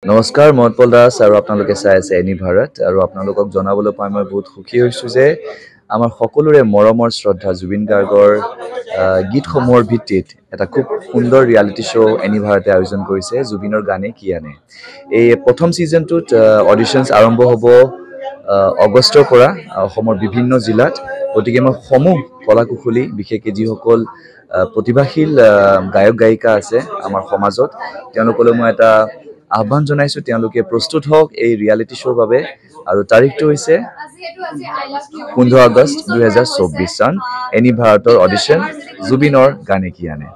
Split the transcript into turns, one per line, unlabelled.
নমস্কাৰ মই উৎপল দাস আৰু আপোনালোকে চাই আছে এনি ভাৰত আৰু আপোনালোকক জনাবলৈ পাই মই বহুত সুখী হৈছোঁ যে আমাৰ সকলোৰে মৰমৰ শ্ৰদ্ধা জুবিন গাৰ্গৰ গীতসমূহৰ ভিত্তিত এটা খুব সুন্দৰ ৰিয়েলিটি শ্ব' এনি ভাৰতে আয়োজন কৰিছে জুবিনৰ গানে কি আনে। এই প্ৰথম ছিজনটোত অডিশ্যনছ আৰম্ভ হ'ব আগষ্টৰ পৰা অসমৰ বিভিন্ন জিলাত। গতিকে মই সমূহ কলাকুশলী বিশেষকৈ যিসকল প্ৰতিভাশীল গায়ক গায়িকা আছে আমাৰ সমাজত তেওঁলোকলৈ মই এটা আহ্বান জনাইছোঁ তেওঁলোকে প্ৰস্তুত হওক এই ৰিয়েলিটি শ্ব'ৰ বাবে আৰু তাৰিখটো হৈছে 15 আগষ্ট 2024 চন এনি ভাৰতৰ অডিশ্যন জুবিনৰ গানে কি আনে।